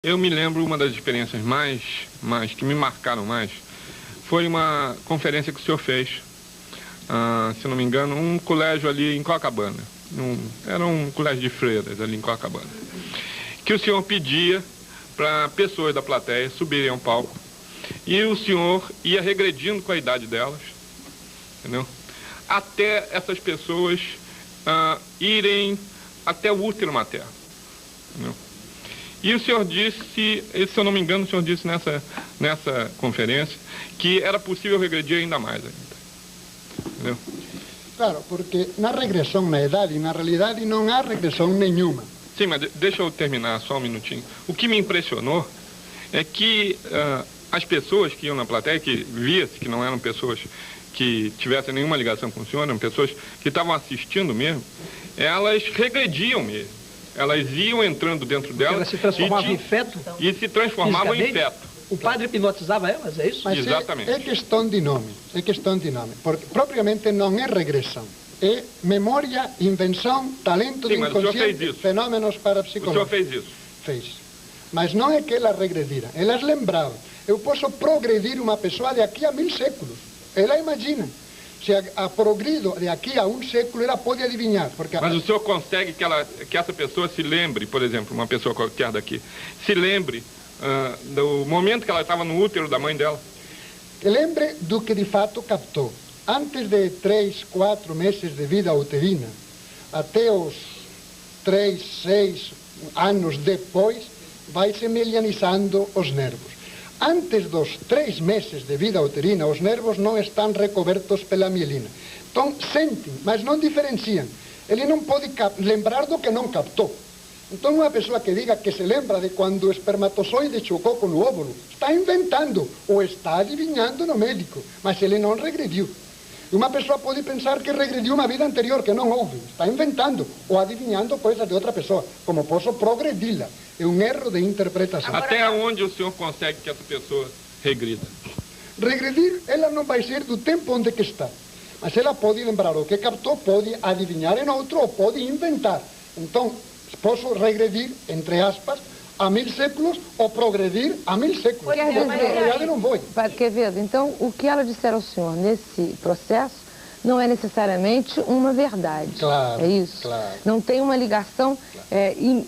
Eu me lembro, uma das experiências que me marcaram mais, foi uma conferência que o senhor fez, se não me engano, um colégio ali em Copacabana. Era um colégio de freiras ali em Copacabana. Que o senhor pedia para pessoas da plateia subirem ao palco e o senhor ia regredindo com a idade delas, entendeu? Até essas pessoas irem até o útero materno, entendeu? E o senhor disse, se eu não me engano, o senhor disse nessa conferência que era possível regredir ainda mais ainda. Entendeu? Claro, porque na regressão na idade, na realidade, não há regressão nenhuma. Sim, mas deixa eu terminar só um minutinho. O que me impressionou é que as pessoas que iam na plateia, que via-se que não eram pessoas que tivessem nenhuma ligação com o senhor, eram pessoas que estavam assistindo mesmo, elas regrediam mesmo. Elas iam entrando dentro delas. Elas se transformavam em feto? E se transformavam em feto. O padre hipnotizava elas, é isso? Mas exatamente. É questão de nome, porque propriamente não é regressão. É memória, invenção, talento do inconsciente, fenômenos parapsicológicos. O senhor fez isso? Fez. Mas não é que elas regrediram, elas lembravam. Eu posso progredir uma pessoa de aqui a 1000 séculos. Ela imagina. Se a progrido de aqui a 1 século, ela pode adivinhar. Porque mas o senhor consegue que essa pessoa se lembre, por exemplo, uma pessoa qualquer daqui, se lembre do momento que ela estava no útero da mãe dela? Que lembre do que de fato captou. Antes de 3, 4 meses de vida uterina, até os 3, 6 anos depois, vai se melianizando os nervos. Antes dos 3 meses de vida uterina, os nervos não estão recobertos pela mielina. Então, sentem, mas não diferenciam. Ele não pode lembrar do que não captou. Então, uma pessoa que diga que se lembra de quando o espermatozoide chocou com o óvulo, está inventando ou está adivinhando no médico, mas ele não regrediu. E uma pessoa pode pensar que regrediu uma vida anterior, que não houve. Está inventando ou adivinhando coisas de outra pessoa. Como posso progredi-la? É um erro de interpretação. Até onde o senhor consegue que essa pessoa regrida? Regredir, ela não vai ser do tempo onde que está. Mas ela pode lembrar o que captou, pode adivinhar em outro ou pode inventar. Então, posso regredir, entre aspas, a 1000 séculos ou progredir a 1000 séculos. Quer dizer, na realidade não vou. Padre Quevedo, então o que ela disser ao senhor nesse processo não é necessariamente uma verdade. Claro. É isso? Claro. Não tem uma ligação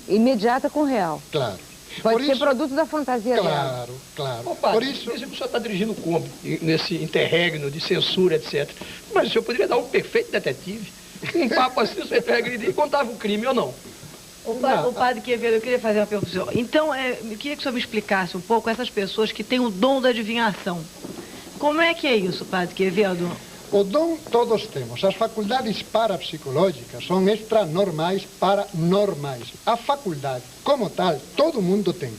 imediata com o real. Claro. Pode ser produto da fantasia dela. Claro, claro. Ô, padre, por isso... o senhor está dirigindo como nesse interregno de censura, etc. Mas o senhor poderia dar um perfeito detetive. Um papo assim, o senhor regredir e contava o crime ou não? O padre Quevedo, eu queria fazer uma pergunta. Então, eu queria que o senhor me explicasse um pouco essas pessoas que têm o dom da adivinhação. Como é que é isso, padre Quevedo? O dom todos temos. As faculdades parapsicológicas são extranormais para normais. A faculdade, como tal, todo mundo tem.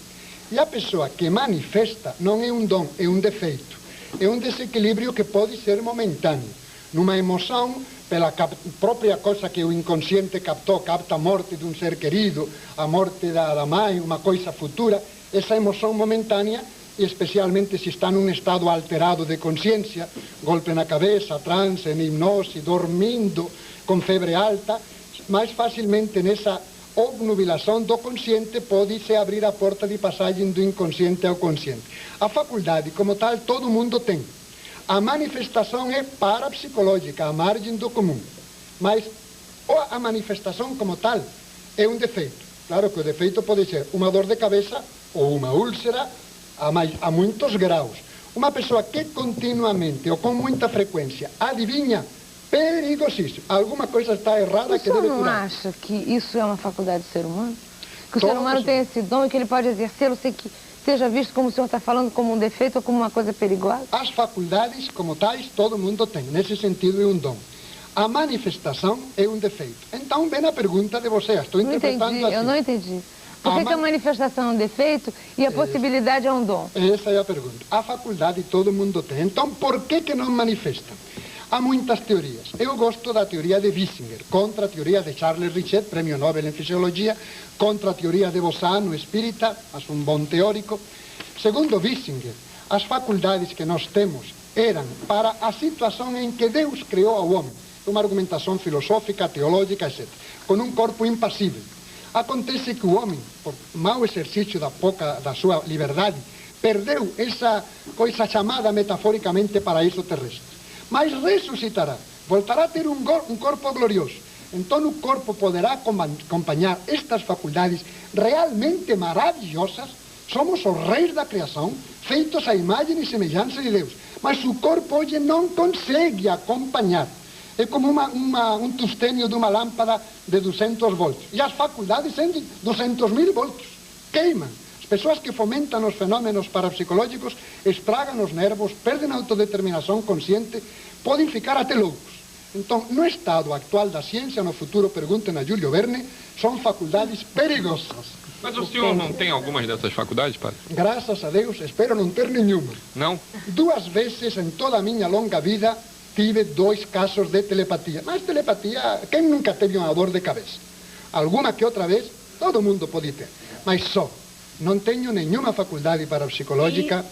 E a pessoa que manifesta não é um dom, é um defeito. É um desequilíbrio que pode ser momentâneo. Numa emoção, pela própria coisa que o inconsciente captou, capta a morte de um ser querido, a morte da mãe, uma coisa futura, essa emoção momentânea, especialmente se está num estado alterado de consciência, golpe na cabeça, transe, em hipnose, dormindo, com febre alta, mais facilmente nessa obnubilação do consciente pode-se abrir a porta de passagem do inconsciente ao consciente. A faculdade, como tal, todo mundo tem. A manifestação é parapsicológica, à margem do comum. Mas a manifestação como tal é um defeito. Claro que o defeito pode ser uma dor de cabeça ou uma úlcera a muitos graus. Uma pessoa que continuamente ou com muita frequência adivinha, perigosíssimo. Alguma coisa está errada que deve curar. O senhor não acha que isso é uma faculdade do ser humano? Que o ser humano tem esse dom e que ele pode exercê-lo sem que seja visto, como o senhor está falando, como um defeito ou como uma coisa perigosa? As faculdades, como tais, todo mundo tem. Nesse sentido, é um dom. A manifestação é um defeito. Então, vem a pergunta de você. Estou interpretando assim. Eu não entendi. Por que a manifestação é um defeito e a possibilidade é um dom? Essa é a pergunta. A faculdade todo mundo tem. Então, por que não manifestam? Há muitas teorias. Eu gosto da teoria de Wissinger, contra a teoria de Charles Richet, prêmio Nobel em Fisiologia, contra a teoria de Bossano, espírita, mas um bom teórico. Segundo Wissinger, as faculdades que nós temos eram para a situação em que Deus criou ao homem. Uma argumentação filosófica, teológica, etc. Com um corpo impassível. Acontece que o homem, por mau exercício da sua liberdade, perdeu essa coisa chamada metaforicamente paraíso terrestre. Mas ressuscitará, voltará a ter um corpo glorioso. Então o corpo poderá acompanhar estas faculdades realmente maravilhosas. Somos os reis da criação, feitos à imagem e semelhança de Deus. Mas o corpo hoje não consegue acompanhar. É como um tustênio de uma lâmpada de 200 volts. E as faculdades são de 200.000 volts. Queimam. As pessoas que fomentam os fenômenos parapsicológicos estragam os nervos, perdem a autodeterminação consciente, podem ficar até loucos. Então, no estado atual da ciência, no futuro, perguntem a Júlio Verne, são faculdades perigosas. Mas o senhor não tem algumas dessas faculdades, padre? Graças a Deus, espero não ter nenhuma. Não? 2 vezes em toda a minha longa vida tive 2 casos de telepatia. Mas telepatia, quem nunca teve uma dor de cabeça? Alguma que outra vez, todo mundo pode ter. Mas só, não tenho nenhuma faculdade parapsicológica.